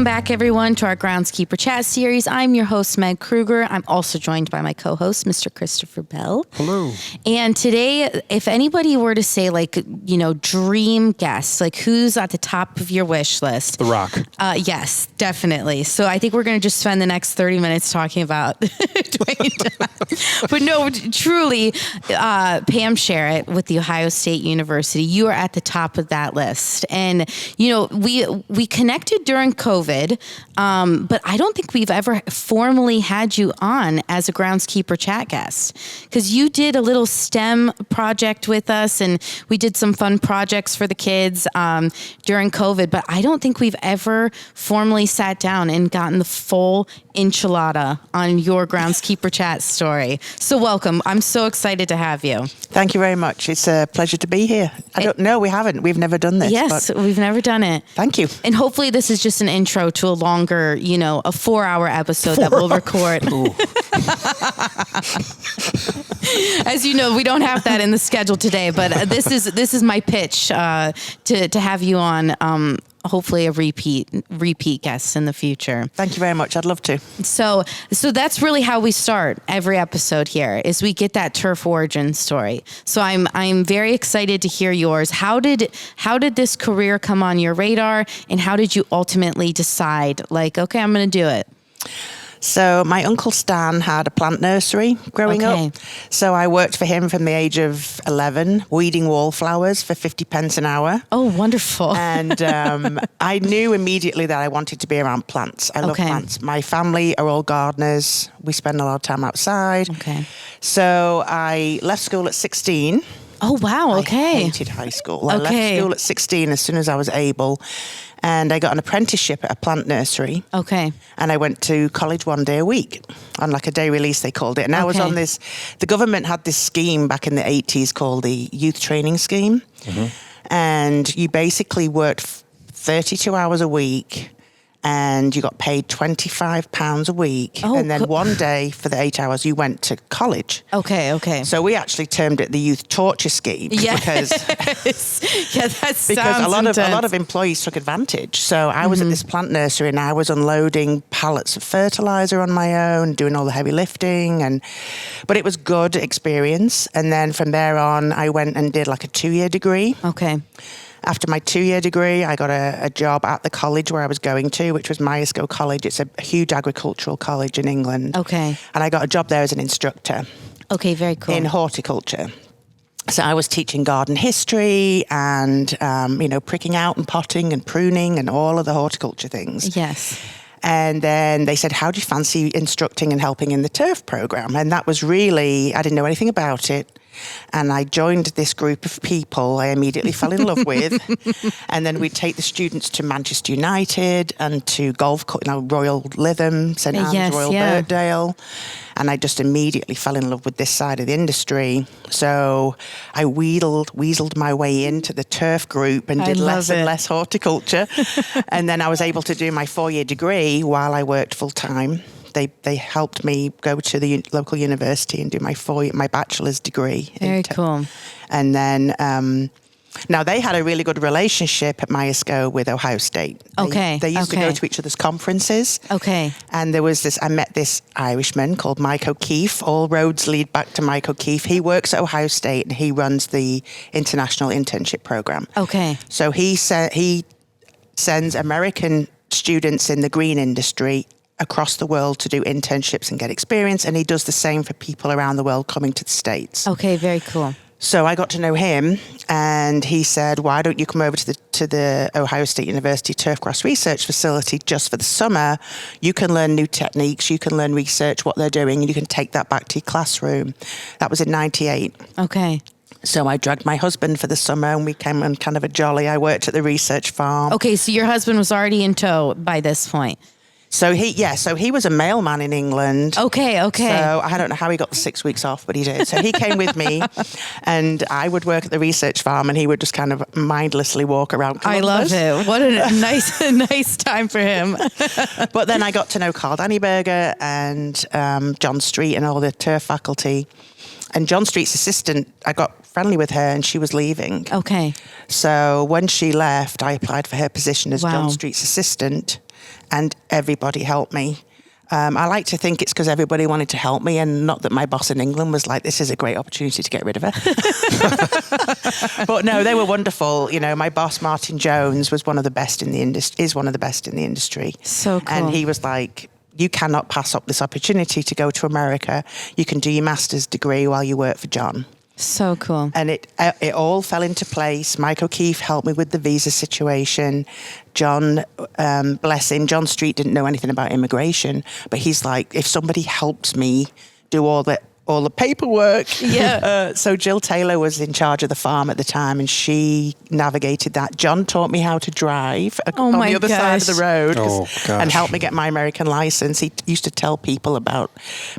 Welcome back, everyone, to our Groundskeeper Chat series. I'm your host, Meg Kruger. I'm also joined by my co-host, Mr. Christopher Bell. Hello. And today, if anybody were to say, dream guests, who's at the top of your wish list? The Rock. Yes, definitely. So I think we're going to just spend the next 30 minutes talking about Dwayne. But no, truly, Pam Sherratt with the Ohio State University, you are at the top of that list. And, we connected during COVID, but I don't think we've ever formally had you on as a Groundskeeper Chat guest, because you did a little STEM project with us and we did some fun projects for the kids during COVID, but I don't think we've ever formally sat down and gotten the full enchilada on your Groundskeeper Chat story. So welcome. I'm so excited to have you. Thank you very much. It's a pleasure to be here. We haven't. We've never done this. Yes, we've never done it. Thank you. And hopefully this is just an intro to a longer, a 4-hour episode that we'll record. As you know, we don't have that in the schedule today, but this is my pitch to have you on. Hopefully a repeat guest in the future. Thank you very much. I'd love to. So that's really how we start every episode here, is we get that turf origin story. So I'm very excited to hear yours. How did this career come on your radar, and how did you ultimately decide, okay, I'm going to do it? So my uncle Stan had a plant nursery growing up. So I worked for him from the age of 11, weeding wallflowers for 50 pence an hour. Oh, wonderful. And I knew immediately that I wanted to be around plants. I love plants. My family are all gardeners. We spend a lot of time outside. Okay. So I left school at 16. Oh, wow. Okay. I hated high school. I left school at 16 as soon as I was able. And I got an apprenticeship at a plant nursery. Okay. And I went to college one day a week on a day release, they called it. And I was on the government had this scheme back in the 80s called the Youth Training Scheme. Mm-hmm. And you basically worked 32 hours a week and you got paid £25 a week. Oh, and then one day for the 8 hours, you went to college. Okay. So we actually termed it the Youth Torture Scheme. Yeah. Because a lot of employees took advantage. So I was at this plant nursery and I was unloading pallets of fertilizer on my own, doing all the heavy lifting. But it was good experience. And then from there on, I went and did a 2-year degree. Okay. After my 2-year degree, I got a job at the college where I was going to, which was Myerscough College. It's a huge agricultural college in England. Okay. And I got a job there as an instructor. Okay, very cool. In horticulture. So I was teaching garden history and, pricking out and potting and pruning and all of the horticulture things. Yes. And then they said, how do you fancy instructing and helping in the turf program? And that was really, I didn't know anything about it. And I joined this group of people I immediately fell in love with. And then we'd take the students to Manchester United and to golf, Royal Lytham, St Anne's, Royal Birkdale. And I just immediately fell in love with this side of the industry. So I weaseled my way into the turf group and did less and less horticulture. And then I was able to do my 4-year degree while I worked full time. They helped me go to the local university and do my bachelor's degree. Very cool. And then now they had a really good relationship at Myerscough with Ohio State. They used to go to each other's conferences. Okay. And there was I met this Irishman called Mike O'Keefe. All roads lead back to Mike O'Keefe. He works at Ohio State and he runs the international internship program. Okay. So he sends American students in the green industry across the world to do internships and get experience, and he does the same for people around the world coming to the States. Okay, very cool. So I got to know him, and he said, why don't you come over to the Ohio State University Turfgrass Research Facility just for the summer? You can learn new techniques, you can learn research, what they're doing, and you can take that back to your classroom. That was in 98. Okay. So I dragged my husband for the summer and we came on kind of a jolly. I worked at the research farm. Okay, so your husband was already in tow by this point. So he was a mailman in England. Okay. So I don't know how he got the 6 weeks off, but he did. So he came with me and I would work at the research farm and he would just kind of mindlessly walk around Columbus. I love it. What a nice time for him. But then I got to know Carl Dannyberger and John Street and all the turf faculty. And John Street's assistant, I got friendly with her and she was leaving. Okay. So when she left, I applied for her position as Wow. John Street's assistant. and everybody helped me. I like to think it's because everybody wanted to help me, and not that my boss in England was like, this is a great opportunity to get rid of her. But no, they were wonderful. You know, my boss, Martin Jones, was one of the best in the industry, is one of the best in the industry. So cool. And he was like, you cannot pass up this opportunity to go to America. You can do your master's degree while you work for John. So cool. And it all fell into place. Mike O'Keefe helped me with the visa situation. John, bless him, John Street didn't know anything about immigration, but he's like, if somebody helps me do all the paperwork. Yeah. So Jill Taylor was in charge of the farm at the time, and she navigated that. John taught me how to drive on the other side of the road and helped me get my American license. He used to tell people about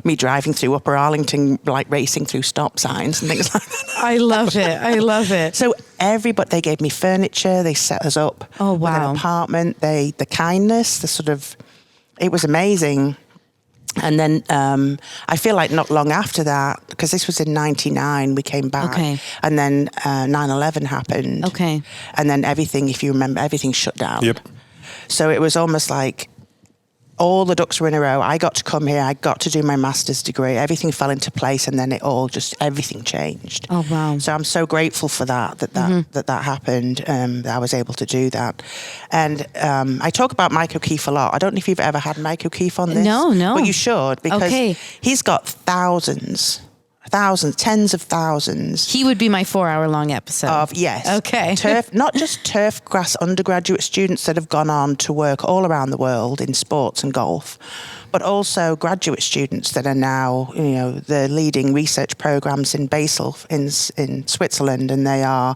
me driving through Upper Arlington, like racing through stop signs and things like that. I love it. I love it. So they gave me furniture. They set us up with an apartment. The kindness, it was amazing. And then I feel like not long after that, because this was in 99, we came back. Okay. And then 9/11 happened. Okay. And then everything, if you remember, everything shut down. Yep. So it was almost like all the ducks were in a row. I got to come here. I got to do my master's degree. Everything fell into place, and then everything changed. Oh, wow. So I'm so grateful for that happened, that I was able to do that. And I talk about Mike O'Keefe a lot. I don't know if you've ever had Mike O'Keefe on this. No. But you should, because he's got thousands, tens of thousands. He would be my 4-hour-long episode. Yes. Okay. Not just turfgrass undergraduate students that have gone on to work all around the world in sports and golf, but also graduate students that are now, the leading research programs in Basel in Switzerland, and they are,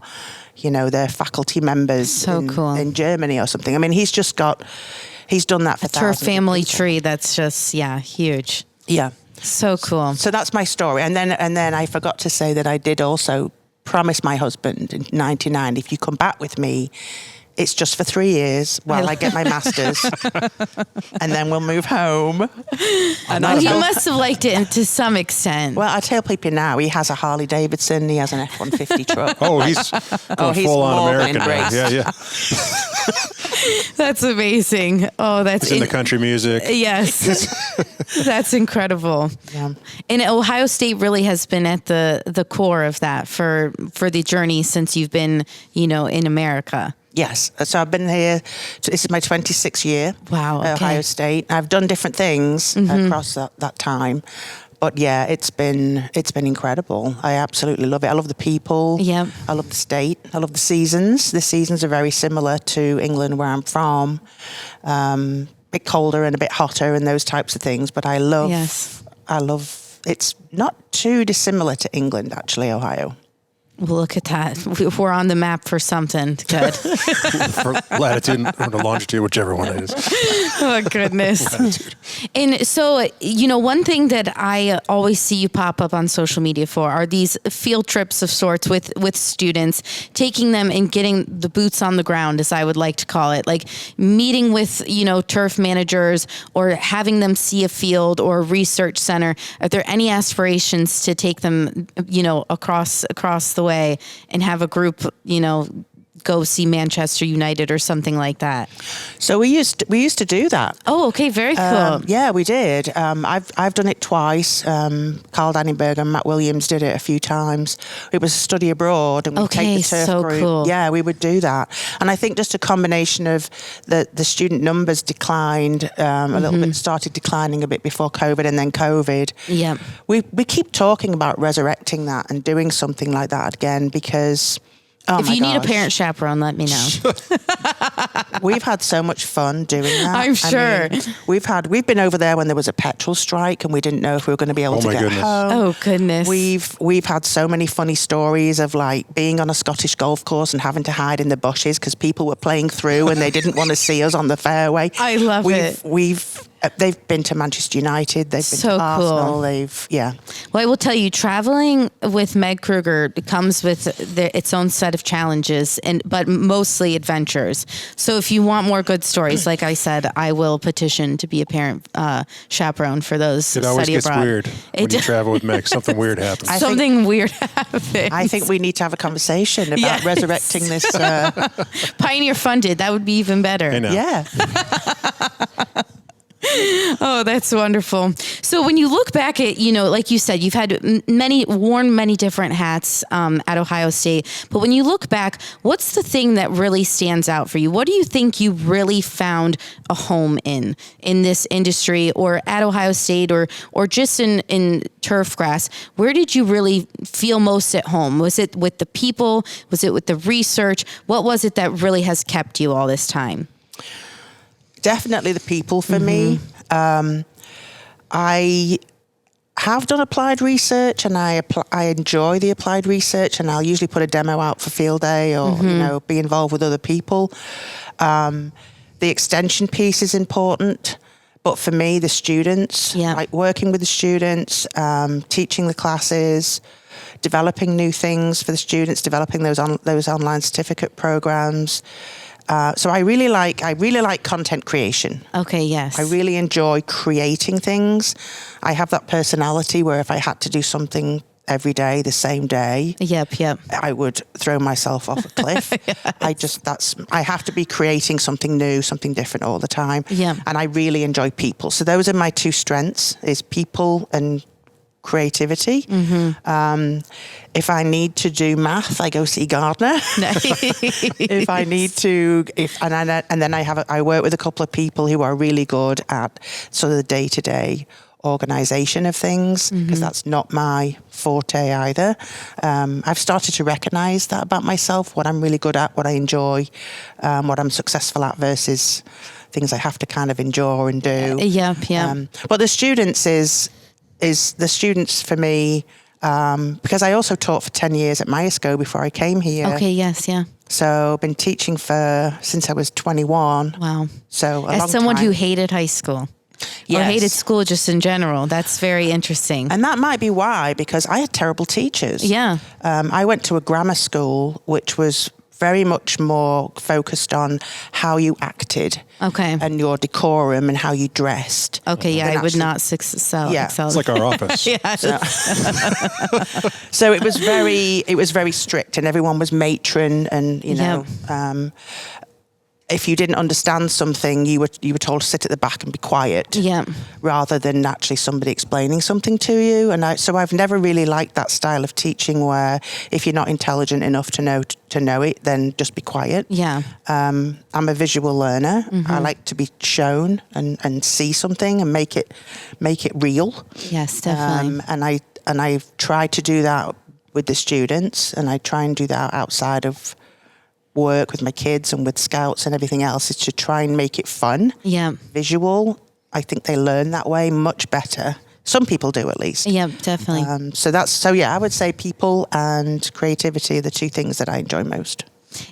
they're faculty members in Germany or something. I mean, he's done that for Turf family tree. That's just, huge. Yeah. So cool. So that's my story. And then I forgot to say that I did also promise my husband in 99, if you come back with me, it's just for 3 years while I get my master's, and then we'll move home. And he must have liked it to some extent. Well, I tell people now, he has a Harley Davidson, he has an F-150 truck. Oh, he's full on American now. Yeah. That's amazing. Oh, he's in the country music. Yes. That's incredible. Yeah. And Ohio State really has been at the core of that for the journey since you've been, in America. Yes. So I've been here, this is my 26th year. Wow. Okay. Ohio State. I've done different things across that time. But yeah, it's been incredible. I absolutely love it. I love the people. Yeah. I love the state. I love the seasons. The seasons are very similar to England, where I'm from. A bit colder and a bit hotter and those types of things. But I love, it's not too dissimilar to England, actually, Ohio. Well, look at that. We're on the map for something. Good. For latitude or the longitude, whichever one it is. Oh, goodness. And so, one thing that I always see you pop up on social media for are these field trips of sorts with students, taking them and getting the boots on the ground, as I would like to call it, like meeting with, turf managers or having them see a field or a research center. Are there any aspirations to take them, across the way and have a group, go see Manchester United or something like that? So we used to do that. Oh, okay, very cool. Yeah, we did. I've done it twice. Carl Dannenberg and Matt Williams did it a few times. It was a study abroad, and we'd take the turf group. Cool. Yeah, we would do that. And I think just a combination of the student numbers declined a little bit, started declining a bit before COVID, and then COVID. Yeah, we keep talking about resurrecting that and doing something like that again, because if you need a parent chaperone, let me know. We've had so much fun doing that. I'm sure. We've been over there when there was a petrol strike and we didn't know if we were going to be able to get home. Oh, goodness. We've had so many funny stories of like being on a Scottish golf course and having to hide in the bushes because people were playing through and they didn't want to see us on the fairway. I love it. They've been to Manchester United. They've been to Arsenal. Cool. Well, I will tell you, traveling with Meg Kruger comes with its own set of challenges, but mostly adventures. So if you want more good stories, like I said, I will petition to be a parent chaperone for those it always study gets abroad. Weird when you travel with Meg. Something weird happens. Weird happens. I think we need to have a conversation about resurrecting this. Pioneer funded. That would be even better. I know. Yeah. Oh, that's wonderful. So when you look back at, like you said, you've had worn many different hats at Ohio State. But when you look back, what's the thing that really stands out for you? What do you think you really found a home in this industry, or at Ohio State, or just in Turfgrass? Where did you really feel most at home? Was it with the people? Was it with the research? What was it that really has kept you all this time? Definitely the people for me. I have done applied research, and I enjoy the applied research, and I'll usually put a demo out for field day, or be involved with other people. The extension piece is important, but for me, the students, like working with the students, teaching the classes, developing new things for the students, developing those online certificate programs. So I really like content creation. Okay, yes. I really enjoy creating things. I have that personality where if I had to do something every day, the same day, I would throw myself off a cliff. Yes. I have to be creating something new, something different all the time. Yeah. And I really enjoy people. So those are my two strengths, is people and creativity. If I need to do math, I go see Gardner. If I need to, and then I work with a couple of people who are really good at sort of the day-to-day organization of things, because that's not my forte either. I've started to recognize that about myself, what I'm really good at, what I enjoy, what I'm successful at versus things I have to kind of endure and do. But the students is the students for me, because I also taught for 10 years at Myesco before I came here. Okay, yes, yeah. So I've been teaching since I was 21. Wow. So as someone who hated high school. Yes. Or hated school just in general. That's very interesting. And that might be why, because I had terrible teachers. Yeah. I went to a grammar school, which was very much more focused on how you acted. Okay. And your decorum and how you dressed. Okay, yeah, I would not excel. It's like our office. So it was very strict, and everyone was matron, and if you didn't understand something, you were told to sit at the back and be quiet. Yeah. Rather than actually somebody explaining something to you. And so I've never really liked that style of teaching where if you're not intelligent enough to know it, then just be quiet. Yeah. I'm a visual learner. I like to be shown and see something and make it real. Yes, definitely. And I've tried to do that with the students, and I try and do that outside of work with my kids and with scouts and everything else, is to try and make it fun. Yeah. Visual. I think they learn that way much better. Some people do, at least. Yeah, definitely. I would say people and creativity are the two things that I enjoy most.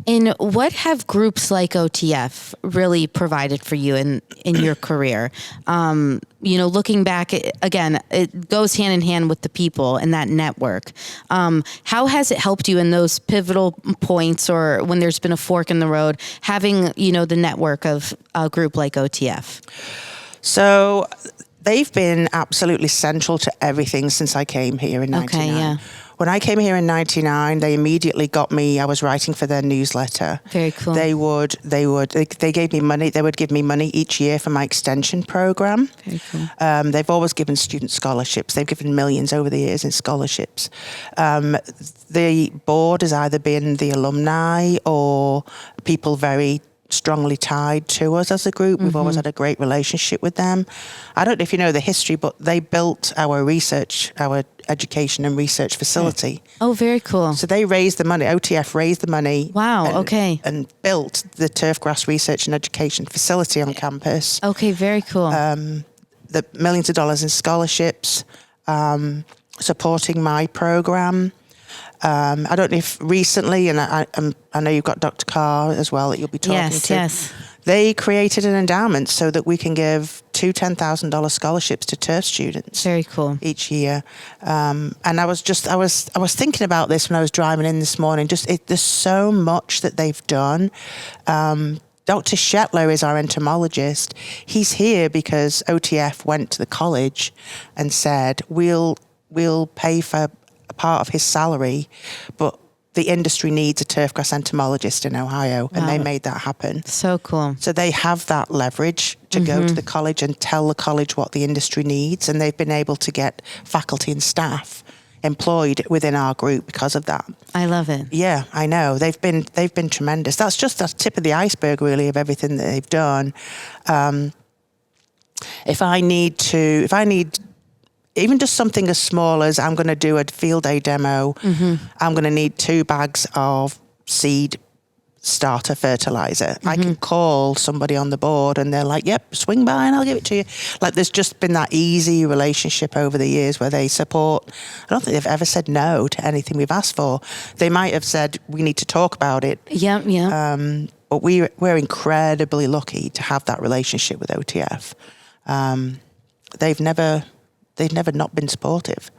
And what have groups like OTF really provided for you in your career? Looking back, again, it goes hand in hand with the people and that network. How has it helped you in those pivotal points, or when there's been a fork in the road, having, the network of a group like OTF? So they've been absolutely central to everything since I came here in 99. Okay, yeah. When I came here in 99, they immediately got me. I was writing for their newsletter. Very cool. They gave me money. They would give me money each year for my extension program. Very cool. They've always given students scholarships. They've given millions over the years in scholarships. The board has either been the alumni or people very strongly tied to us as a group. We've always had a great relationship with them. I don't know if you know the history, but they built our education and research facility. Oh, very cool. So they raised the money, OTF raised the money. Wow, okay. And built the Turfgrass Research and Education facility on campus. Okay, very cool. The millions of dollars in scholarships, supporting my program. I don't know if recently, and I know you've got Dr. Carr as well that you'll be talking to. Yes. They created an endowment so that we can give two $10,000 scholarships to turf students. Very cool. Each year. And I was thinking about this when I was driving in this morning. There's so much that they've done. Dr. Shetler is our entomologist. He's here because OTF went to the college and said, we'll pay for a part of his salary, but the industry needs a turfgrass entomologist in Ohio, and they made that happen. So cool. So they have that leverage to go to the college and tell the college what the industry needs, and they've been able to get faculty and staff employed within our group because of that. I love it. Yeah, I know. They've been tremendous. That's just the tip of the iceberg, really, of everything that they've done. If I need even just something as small as I'm going to do a field day demo, I'm going to need 2 bags of seed starter fertilizer. I can call somebody on the board and they're like, yep, swing by and I'll give it to you. Like, there's just been that easy relationship over the years where they support. I don't think they've ever said no to anything we've asked for. They might have said, we need to talk about it. Yeah. But we're incredibly lucky to have that relationship with OTF. They've never not been supportive.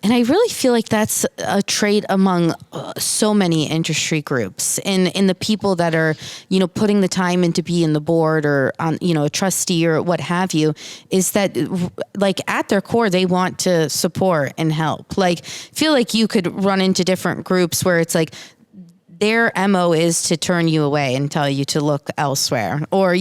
And I really feel like that's a trait among so many industry groups and in the people that are, putting the time in to be in the board or on, a trustee or what have you, is that like at their core, they want to support and help. Like, feel like you could run into different groups where it's like, their MO is to turn you away and tell you to look elsewhere, or,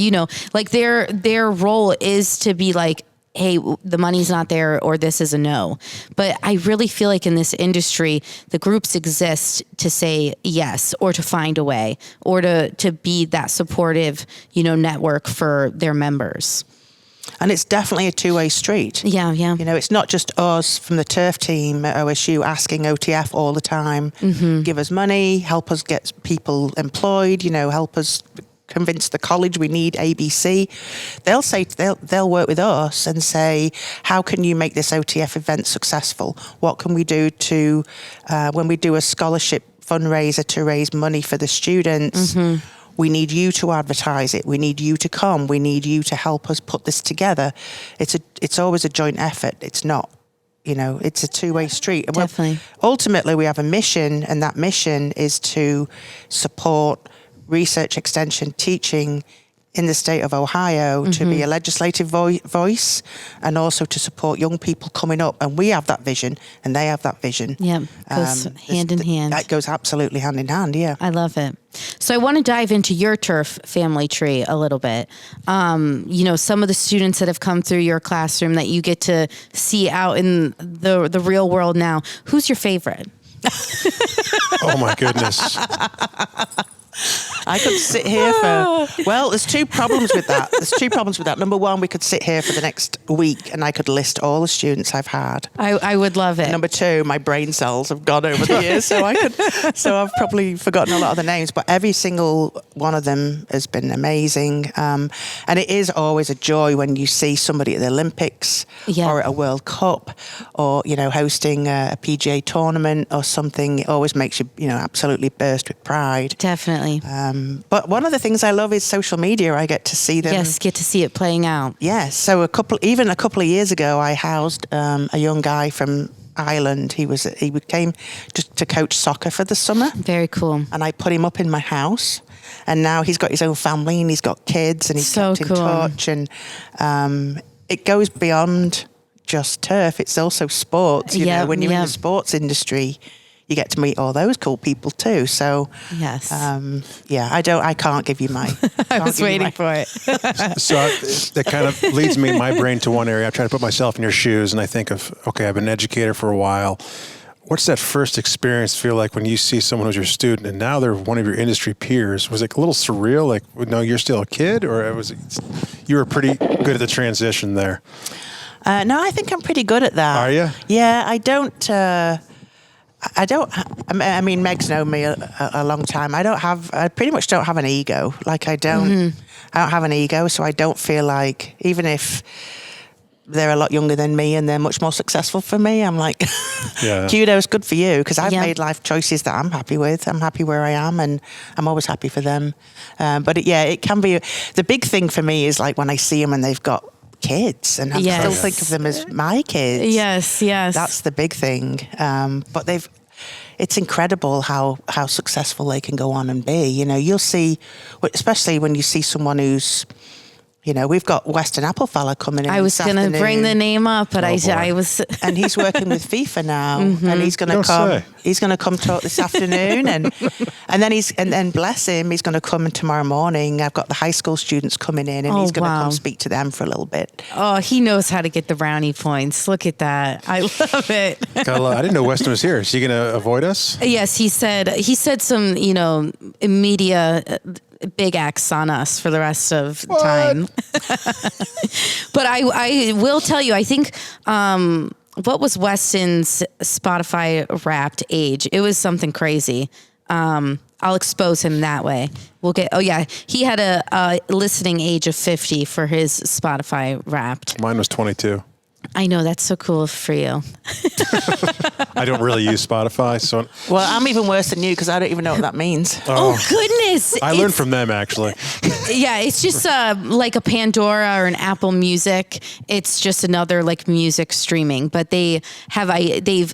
like their role is to be like, hey, the money's not there, or this is a no. But I really feel like in this industry, the groups exist to say yes, or to find a way, or to be that supportive, network for their members. And it's definitely a two-way street. Yeah. It's not just us from the turf team at OSU asking OTF all the time, give us money, help us get people employed, help us convince the college we need ABC. They'll work with us and say, how can you make this OTF event successful? What can we do to, when we do a scholarship fundraiser to raise money for the students, we need you to advertise it. We need you to come. We need you to help us put this together. It's always a joint effort. It's not, it's a two-way street. Definitely. Ultimately, we have a mission, and that mission is to support research, extension, teaching in the state of Ohio, to be a legislative voice, and also to support young people coming up. And we have that vision, and they have that vision. Yeah, goes hand in hand. That goes absolutely hand in hand, yeah. I love it. So I want to dive into your turf family tree a little bit. Some of the students that have come through your classroom that you get to see out in the real world now. Who's your favorite? Oh, my goodness. I could sit here there's 2 problems with that. Number one, we could sit here for the next week and I could list all the students I've had. I would love it. Number 2, my brain cells have gone over the years, so I've probably forgotten a lot of the names, but every single one of them has been amazing. And it is always a joy when you see somebody at the Olympics or at a World Cup, or, hosting a PGA tournament or something. It always makes you, absolutely burst with pride. Definitely. But one of the things I love is social media. I get to see them. Yes, get to see it playing out. Yes. So a couple of years ago, I housed a young guy from Ireland. He came just to coach soccer for the summer. Very cool. And I put him up in my house. And now he's got his own family and he's got kids and he's kept in touch. And it goes beyond just turf. It's also sports. When you're in the sports industry, you get to meet all those cool people too. So yes, I can't give you my. I was waiting for it. So that kind of leads my brain to one area. I try to put myself in your shoes, and I think of, okay, I've been an educator for a while. What's that first experience feel like when you see someone who's your student and now they're one of your industry peers? Was it a little surreal? Like, no, you're still a kid, or you were pretty good at the transition there? No, I think I'm pretty good at that. Are you? Yeah, I don't. I mean, Meg's known me a long time. I pretty much don't have an ego. Like, I don't have an ego, so I don't feel like, even if they're a lot younger than me and they're much more successful for me, I'm like, kudos, good for you, because I've made life choices that I'm happy with. I'm happy where I am, and I'm always happy for them. But it can be, the big thing for me is like when I see them and they've got kids, and I still think of them as my kids. Yes. That's the big thing. But it's incredible how successful they can go on and be. You'll see, especially when you see someone who's we've got Weston Applefella coming in. I was going to bring the name up, but I was. And he's working with FIFA now, and he's going to come. He's going to come talk this afternoon, and then bless him, he's going to come tomorrow morning. I've got the high school students coming in, and he's going to come speak to them for a little bit. Oh, he knows how to get the brownie points. Look at that! I love it. I didn't know Weston was here. Is he going to avoid us? Yes, he said some media big X on us for the rest of the time. But I will tell you, I think, what was Weston's Spotify Wrapped age? It was something crazy. I'll expose him that way. He had a listening age of 50 for his Spotify Wrapped. Mine was 22. I know, that's so cool for you. I don't really use Spotify, so. Well, I'm even worse than you because I don't even know what that means. Oh goodness! I learned from them actually. Yeah, it's just like a Pandora or an Apple Music. It's just another like music streaming, but they've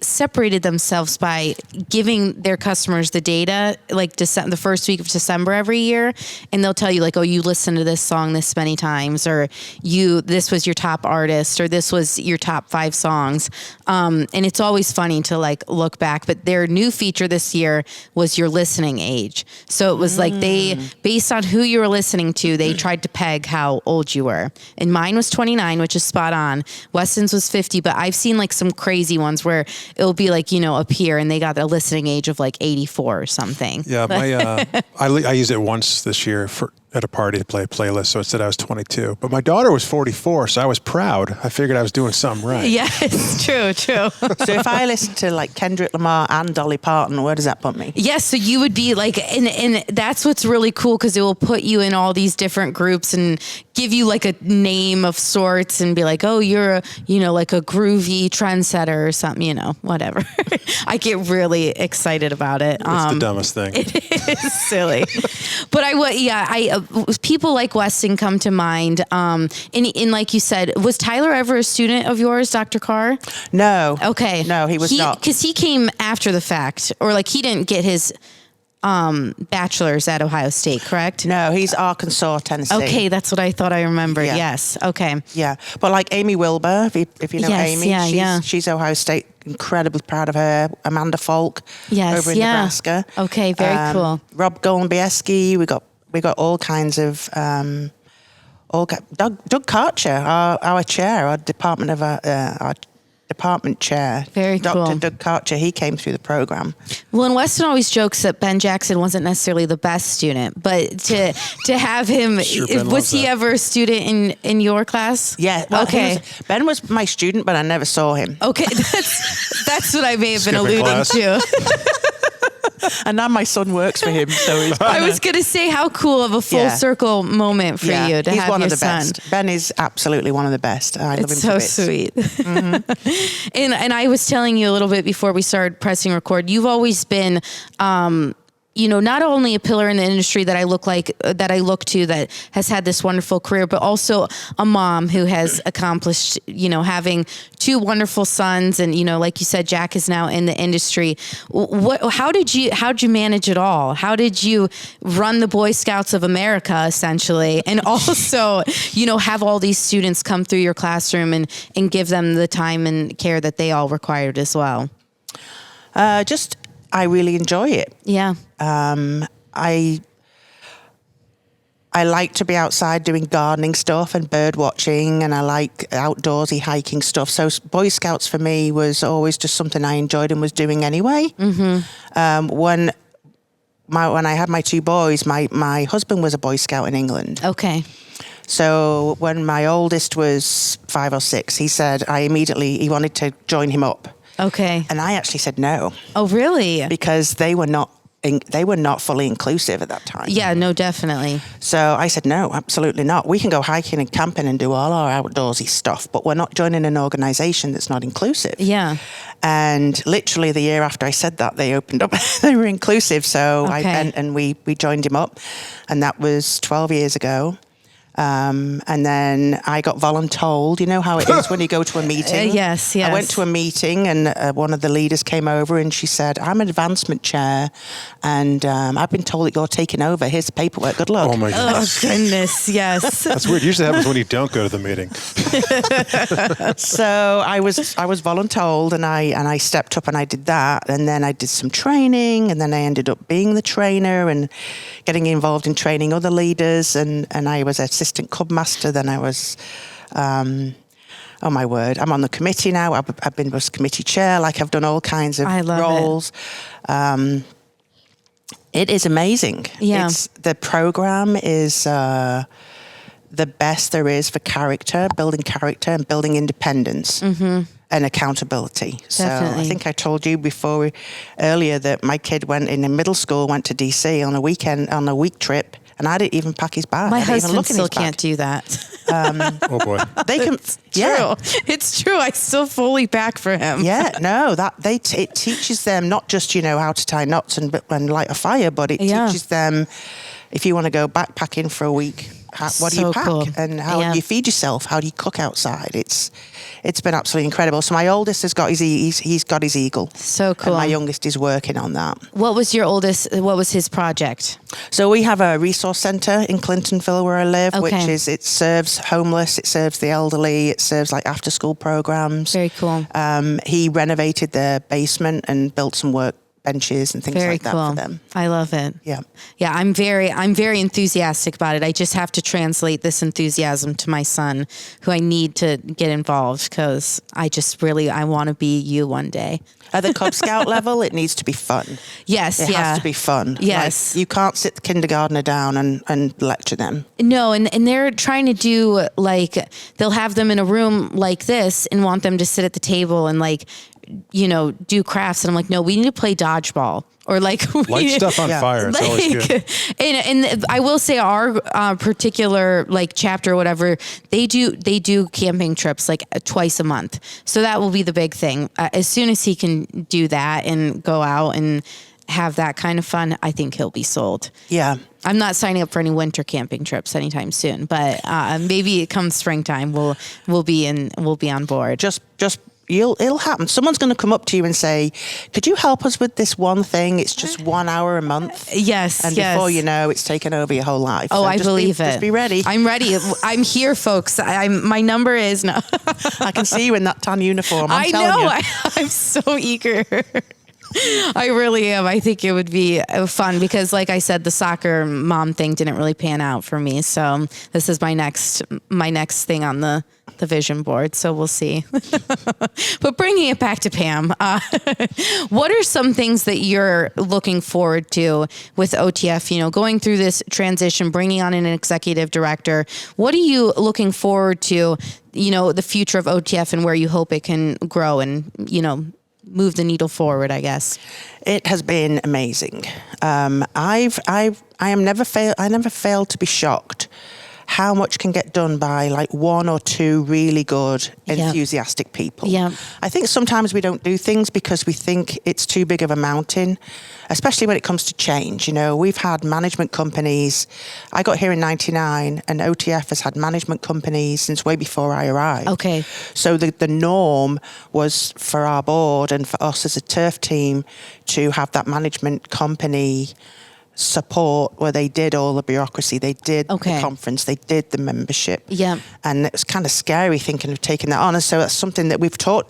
separated themselves by giving their customers the data like the first week of December every year, and they'll tell you like, oh, you listened to this song this many times, or this was your top artist, or this was your top 5 songs. And it's always funny to like look back, but their new feature this year was your listening age. So it was like based on who you were listening to, they tried to peg how old you were. And mine was 29, which is spot on. Weston's was 50, but I've seen like some crazy ones where it'll be like, up here and they got a listening age of like 84 or something. Yeah. I used it once this year at a party to play a playlist, so it said I was 22. But my daughter was 44, so I was proud. I figured I was doing something right. Yes, true. So if I listen to like Kendrick Lamar and Dolly Parton, where does that put me? Yes, so you would be like, and that's what's really cool because it will put you in all these different groups and give you like a name of sorts and be like, oh, you're like a groovy trendsetter or something, whatever. I get really excited about it. It's the dumbest thing. It is silly. But people like Weston come to mind. And like you said, was Tyler ever a student of yours, Dr. Carr? No. Okay. No, he was not. Because he came after the fact, or like he didn't get his bachelor's at Ohio State, correct? No, he's Arkansas, Tennessee. Okay, that's what I thought I remembered. Yeah. Yes. Okay. Yeah, but like Amy Wilbur, if you know Yes, Amy, she's Ohio State. Incredibly proud of her. Amanda Falk, over in Nebraska. Okay, very cool. Rob Goldenbieski. We got all kinds of Doug Karcher, our chair, our department chair. Very Dr. cool. Doug Karcher, he came through the program. Well, and Weston always jokes that Ben Jackson wasn't necessarily the best student, but to have him, Sure, was he ever a student in your class? Yeah. Well, okay. Ben was my student, but I never saw him. Okay, that's what I may have been Skipping alluding class. to. And now my son works for him, so he's. I was going to say how cool of a full circle moment for you to he's have one your of the son. best. Ben is absolutely one of the best. I love him It's to so bits. sweet. Mm-hmm. And I was telling you a little bit before we started pressing record, you've always been, not only a pillar in the industry that I look to that has had this wonderful career, but also a mom who has accomplished, having 2 wonderful sons. And, like you said, Jack is now in the industry. How did you manage it all? How did you run the Boy Scouts of America essentially? And also, have all these students come through your classroom and give them the time and care that they all required as well? I really enjoy it. Yeah. I like to be outside doing gardening stuff and bird watching, and I like outdoorsy hiking stuff. So Boy Scouts for me was always just something I enjoyed and was doing anyway. Mm-hmm. When I had my 2 boys, my husband was a Boy Scout in England. Okay. So when my oldest was 5 or 6, he said he wanted to join him up. Okay. And I actually said no. Oh, really? Because they were not fully inclusive at that time. Yeah, no, definitely. So I said, no, absolutely not. We can go hiking and camping and do all our outdoorsy stuff, but we're not joining an organization that's not inclusive. Yeah. And literally the year after I said that, they opened up. They were inclusive. So Okay. we joined him up, and that was 12 years ago. And then I got voluntold. You know how it is when you go to a meeting? Yes. I went to a meeting and one of the leaders came over and she said, I'm an advancement chair and I've been told that you're taking over. Here's the paperwork. Good luck. Oh, my Oh, goodness. goodness. Yes. That's weird. Usually happens when you don't go to the meeting. So I was voluntold and I stepped up and I did that. And then I did some training and then I ended up being the trainer and getting involved in training other leaders. And I was assistant club master. Then I was, oh my word, I'm on the committee now. I've been was committee chair. Like I've done all kinds of roles. It is amazing. Yeah. The program is the best there is for building character and building independence. And accountability. Definitely. So I think I told you earlier that my kid went to DC on a week trip, and I didn't even pack his bag. My I didn't even husband look in still his bag. can't do that. Oh, boy. They can. True. It's true. I still fully back for him. Yeah, no, it teaches them not just how to tie knots and light a fire, but it teaches them if you want to go backpacking for a week, what do you pack and how do you feed yourself? How do you cook outside? It's been absolutely incredible. So my oldest has got he's got his Eagle. So cool. And my youngest is working on that. What was your oldest? What was his project? So we have a resource centre in Clintonville where I live, Okay. which is it serves homeless, it serves the elderly, it serves like after school programs. Very cool. He renovated their basement and built some work benches and things Very like that cool. for them. I love it. Yeah. Yeah, I'm very enthusiastic about it. I just have to translate this enthusiasm to my son, who I need to get involved because I want to be you one day. At the Cub Scout level, it needs to be fun. Yes, It has to be fun. Yes. Like, you can't sit the kindergartner down and lecture them. No, and they're trying to do they'll have them in a room like this and want them to sit at the table and do crafts. And I'm like, no, we need to play dodgeball or Light stuff on fire. It's always good. And I will say our particular chapter or whatever, they do camping trips twice a month. So that will be the big thing. As soon as he can do that and go out and have that kind of fun, I think he'll be sold. Yeah. I'm not signing up for any winter camping trips anytime soon, but maybe it comes springtime, we'll be on board. It'll happen. Someone's going to come up to you and say, could you help us with this one thing? It's just 1 hour a month. Yes. And before you know, it's taken over your whole life. Oh, So I believe it. Just be ready. I'm ready. I'm here, folks. My number is no. I can see you in that tan uniform. I'm I telling know. you. I'm so eager. I really am. I think it would be fun because, like I said, the soccer mom thing didn't really pan out for me. So this is my next thing on the vision board. So we'll see. But bringing it back to Pam, what are some things that you're looking forward to with OTF? Going through this transition, bringing on an executive director. What are you looking forward to? The future of OTF and where you hope it can grow and move the needle forward, I guess. It has been amazing. I never fail to be shocked how much can get done by one or two really good, enthusiastic people. Yeah. I think sometimes we don't do things because we think it's too big of a mountain, especially when it comes to change. We've had management companies. I got here in 99 and OTF has had management companies since way before I arrived. Okay. So the norm was for our board and for us as a turf team to have that management company support where they did all the bureaucracy, they did the conference, they did the membership. Yeah. And it was kind of scary thinking of taking that on. And so that's something that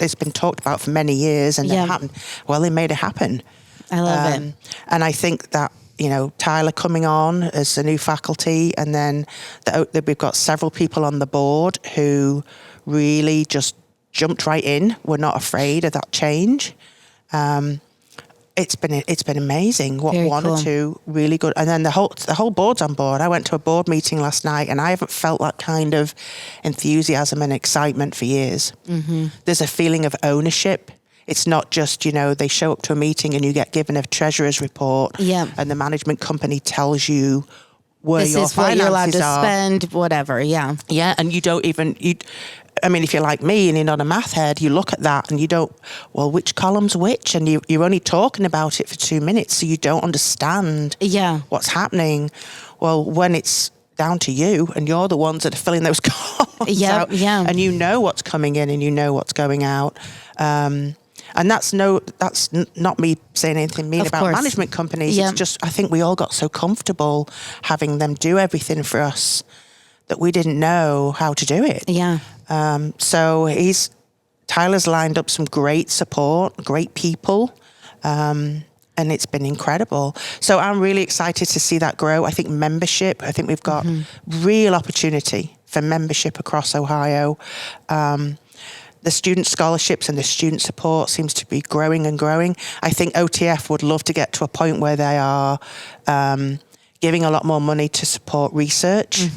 it's been talked about for many years and it happened. Well, they made it happen. I love it. And I think that, Tyler coming on as a new faculty and then we've got several people on the board who really just jumped right in. We're not afraid of that change. It's been amazing. Very One cool. or two really good, and then the whole board's on board. I went to a board meeting last night, and I haven't felt that kind of enthusiasm and excitement for years. Mm-hmm. There's a feeling of ownership. It's not just they show up to a meeting and you get given a treasurer's report, and the management company tells you where this your is what you're allowed to are. spend, whatever. Yeah. Yeah, and you don't even if you're like me and you're not a math head, you look at that and you don't, well, which column's which? And you're only talking about it for 2 minutes, so you don't understand what's happening. Well, when down to you, and you're the ones that are filling those columns out. Yeah. And you know what's coming in and you know what's going out. And that's not me saying anything mean about management companies. It's just, I think we all got so comfortable having them do everything for us that we didn't know how to do it. Yeah. So Tyler's lined up some great support, great people, and it's been incredible. So I'm really excited to see that grow. I think we've got real opportunity for membership across Ohio. The student scholarships and the student support seems to be growing and growing. I think OTF would love to get to a point where they are giving a lot more money to support research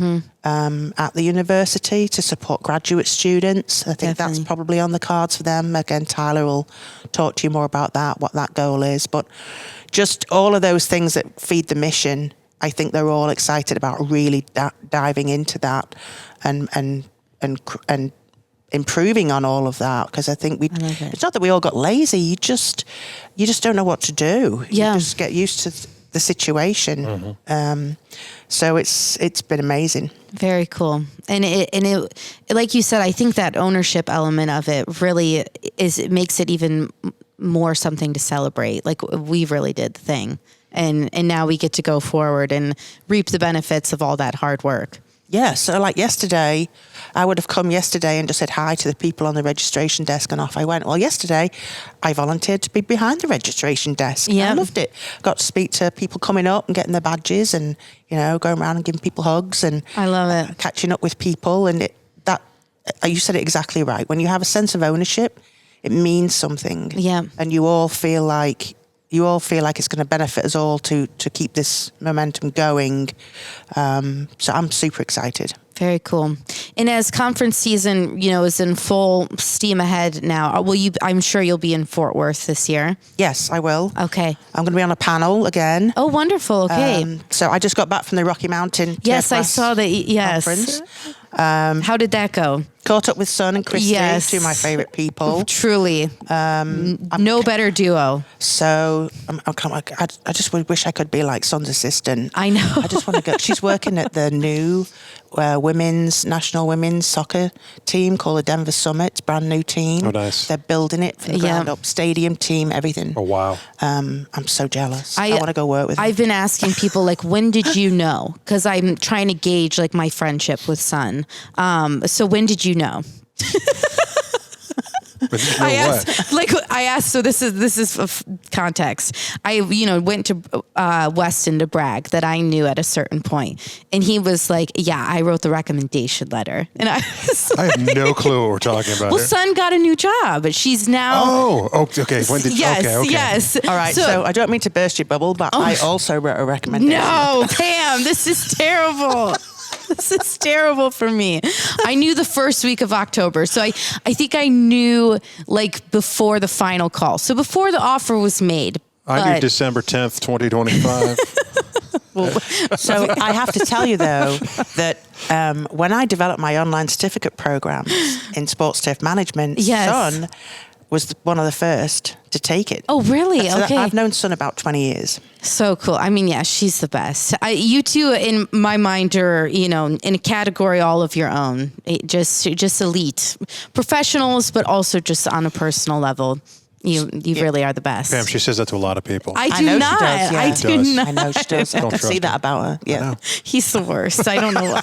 at the university, to support graduate students. I think that's probably on the cards for them. Again, Tyler will talk to you more about that, what that goal is. But just all of those things that feed the mission, I think they're all excited about really diving into that and improving on all of that, because I think it's not that we all got lazy. You just don't know what to do. Yeah. You just get used to the situation. So it's been amazing. Very cool. And it like you said, I think that ownership element of it really it makes it even more something to celebrate. Like we really did the thing. And now we get to go forward and reap the benefits of all that hard work. Yeah, so like yesterday, I would have come yesterday and just said hi to the people on the registration desk, and off I went. Well, yesterday, I volunteered to be behind the registration desk. Yeah. I loved it. Got to speak to people coming up and getting their badges and, going around and giving people hugs and I love it. Catching up with people. And you said it exactly right. When you have a sense of ownership, it means something. Yeah. And you all feel like it's going to benefit us all to keep this momentum going. So I'm super excited. Very cool. And as conference season, is in full steam ahead now, I'm sure you'll be in Fort Worth this year. Yes, I will. Okay. I'm going to be on a panel again. Oh, wonderful. Okay. So I just got back from the Rocky Mountain. Yes, I saw that. Yes. Conference. How did that go? Caught up with Son and Christy, Yes. two of my favorite people. Truly. No better duo. So I just wish I could be like Son's assistant. I know. I just want to go. She's working at the new national women's soccer team called the Denver Summit. It's a brand new team. Oh, nice. They're building it from the ground up. Stadium team, everything. Oh, wow. I'm so jealous. I want to go work with them. I've been asking people, like, when did you know? Because I'm trying to gauge, like, my friendship with Son. So when did you know? I asked, so this is context. I, went to Weston to brag that I knew at a certain point. And he was like, yeah, I wrote the recommendation letter. And I was I have no clue what we're talking about. well, here. Son got a new job. She's now. Oh, okay. When did Yes, okay. yes. All right, so I don't mean to burst your bubble, but I also wrote a recommendation. No, Pam, this is terrible. This is terrible for me. I knew the first week of October. So I think I knew like before the final call. So before the offer was made. I knew December 10th, 2025. So I have to tell you, though, that when I developed my online certificate programs in sports turf management, Son was one of the first to take it. Oh, really? So okay. I've known Son about 20 years. So cool. I mean, yeah, she's the best. You two, in my mind, are, in a category all of your own. Just elite professionals, but also just on a personal level. You really are the best. Pam, she says that to a lot of people. I do not. She does, yeah. I do not. I know she does. I can see that about her. Yeah. He's the worst. I don't know why.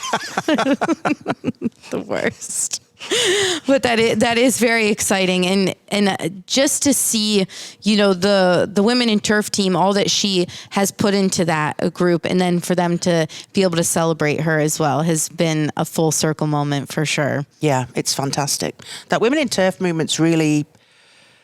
The worst. But that is very exciting, and just to see, the women in turf team, all that she has put into that group, and then for them to be able to celebrate her as well has been a full circle moment for sure. Yeah, it's fantastic. That women in turf movement's really.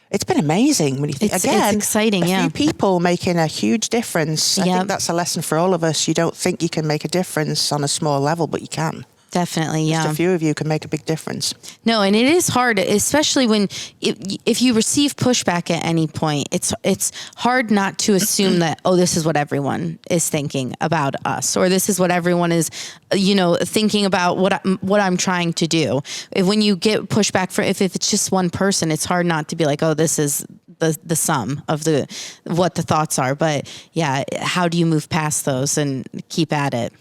It's been amazing when you think, it's exciting, a few people making a huge difference. I think that's a lesson for all of us. You don't think you can make a difference on a small level, but you can. Definitely, yeah. Just a few of you can make a big difference. No, and it is hard, especially when if you receive pushback at any point, it's hard not to assume that, this is what everyone is thinking about us, or this is what everyone is, thinking about what I'm trying to do. When you get pushback if it's just one person, it's hard not to be like, this is the sum of what the thoughts are. But yeah, how do you move past those and keep at it?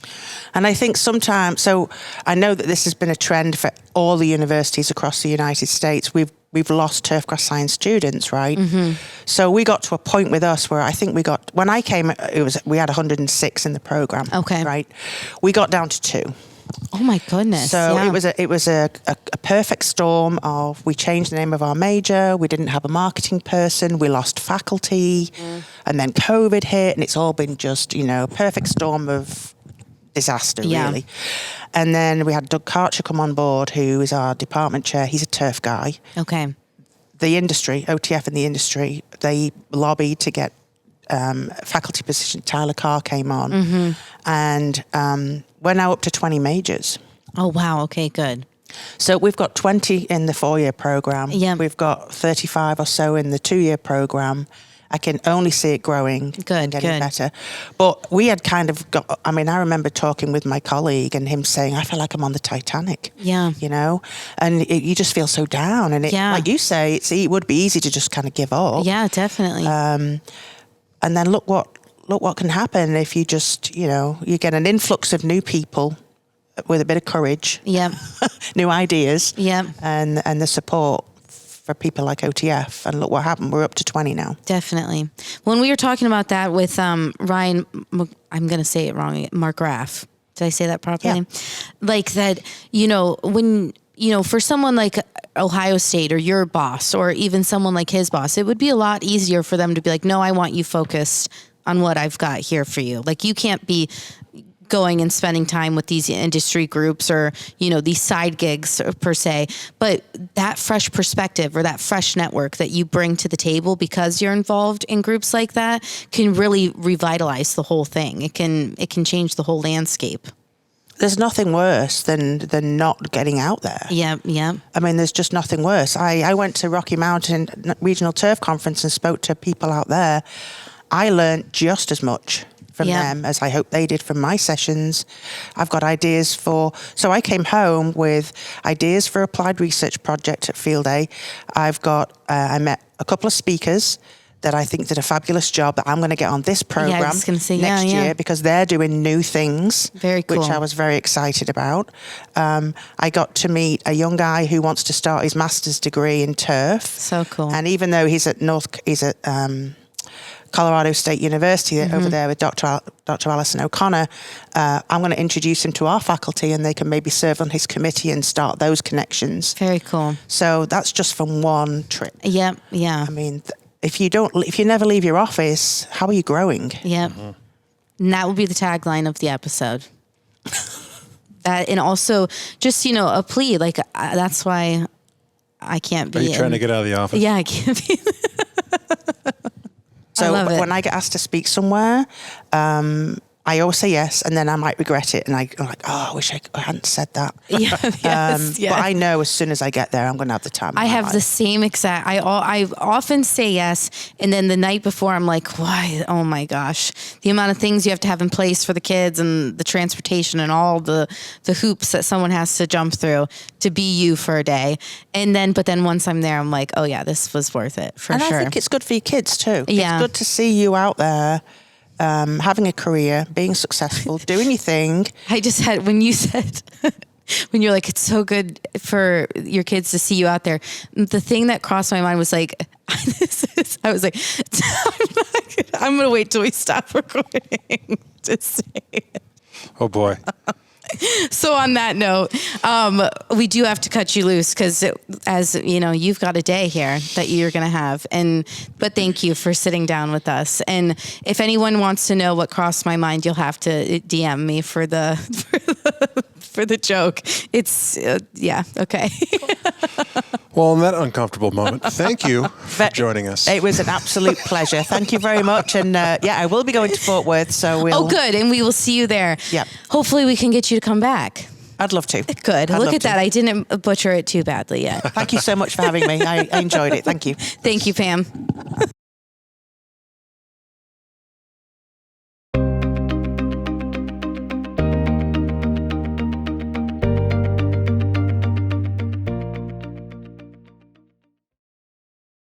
And I think sometimes, so I know that this has been a trend for all the universities across the United States. We've lost turfgrass science students, right? Mm-hmm. So we got to a point with us where I think when I came, we had 106 in the program. Okay. Right? We got down to 2. Oh my goodness. So it was a perfect storm of, we changed the name of our major, we didn't have a marketing person, we lost faculty, and then COVID hit, and it's all been just, perfect storm of disaster, really. And then we had Doug Karcher come on board, who is our department chair. He's a turf guy. Okay. The industry, OTF and the industry, they lobbied to get faculty position. Tyler Carr came on, and we're now up to 20 majors. Oh, wow. Okay, good. So we've got 20 in the 4-year program. Yeah. We've got 35 or so in the 2-year program. I can only see it growing and getting better. But we had kind of I remember talking with my colleague and him saying, I feel like I'm on the Titanic. Yeah. And you just feel so down. And like you say, it would be easy to just kind of give up. Yeah, definitely. And then look what can happen if you just, you get an influx of new people with a bit of courage. Yeah. New ideas. Yeah. And the support for people like OTF, and look what happened. We're up to 20 now. Definitely. When we were talking about that with Ryan, I'm going to say it wrong, Mark Graff. Did I say that properly? Yeah. Like that, when, for someone like Ohio State or your boss, or even someone like his boss, it would be a lot easier for them to be like, no, I want you focused on what I've got here for you. Like, you can't be going and spending time with these industry groups or, these side gigs per se, but that fresh perspective or that fresh network that you bring to the table because you're involved in groups like that can really revitalize the whole thing. It can change the whole landscape. There's nothing worse than not getting out there. Yeah, yeah. There's just nothing worse. I went to Rocky Mountain Regional Turf Conference and spoke to people out there. I learned just as much from them as I hope they did from my sessions. I've got ideas so I came home with ideas for applied research project at Field Day. I met a couple of speakers that I think did a fabulous job that I'm going to get on this program next year because they're doing new things, very cool, which I was very excited about. I got to meet a young guy who wants to start his master's degree in turf. So cool. And even though he's at Colorado State University over there with Dr. Alison O'Connor, I'm going to introduce him to our faculty and they can maybe serve on his committee and start those connections. Very cool. So that's just from one trip. Yeah, yeah. If you never leave your office, how are you growing? Yeah. Mm-hmm. And that will be the tagline of the episode. That, and also just, a plea, like that's why I can't be. Are you trying to get out of the office? Yeah, I can't be. So when I get asked to speak somewhere, I always say yes, and then I might regret it, and I'm like, I wish I hadn't said that. Yeah, yes. But I know as soon as I get there, I'm going to have the time. I have the same exact. I often say yes, and then the night before, I'm like, why? Oh my gosh, the amount of things you have to have in place for the kids, and the transportation, and all the hoops that someone has to jump through to be you for a day, but then once I'm there, I'm like, oh yeah, this was worth it for sure. And I think it's good for your kids too. Yeah. It's good to see you out there. Having a career, being successful, doing your thing. I just had, when you said, when you're like, it's so good for your kids to see you out there, the thing that crossed my mind was like, I was like, I'm going to wait till we stop recording to say it. Oh boy. So on that note, we do have to cut you loose because, as you know, you've got a day here that you're going to have. But thank you for sitting down with us. And if anyone wants to know what crossed my mind, you'll have to DM me for the joke. It's okay. Well, in that uncomfortable moment, thank you for joining us. It was an absolute pleasure. Thank you very much. And I will be going to Fort Worth, so we'll... Oh, good. And we will see you there. Yeah. Hopefully we can get you to come back. I'd love to. Good. Look at that. I didn't butcher it too badly yet. Thank you so much for having me. I enjoyed it. Thank you. Thank you, Pam.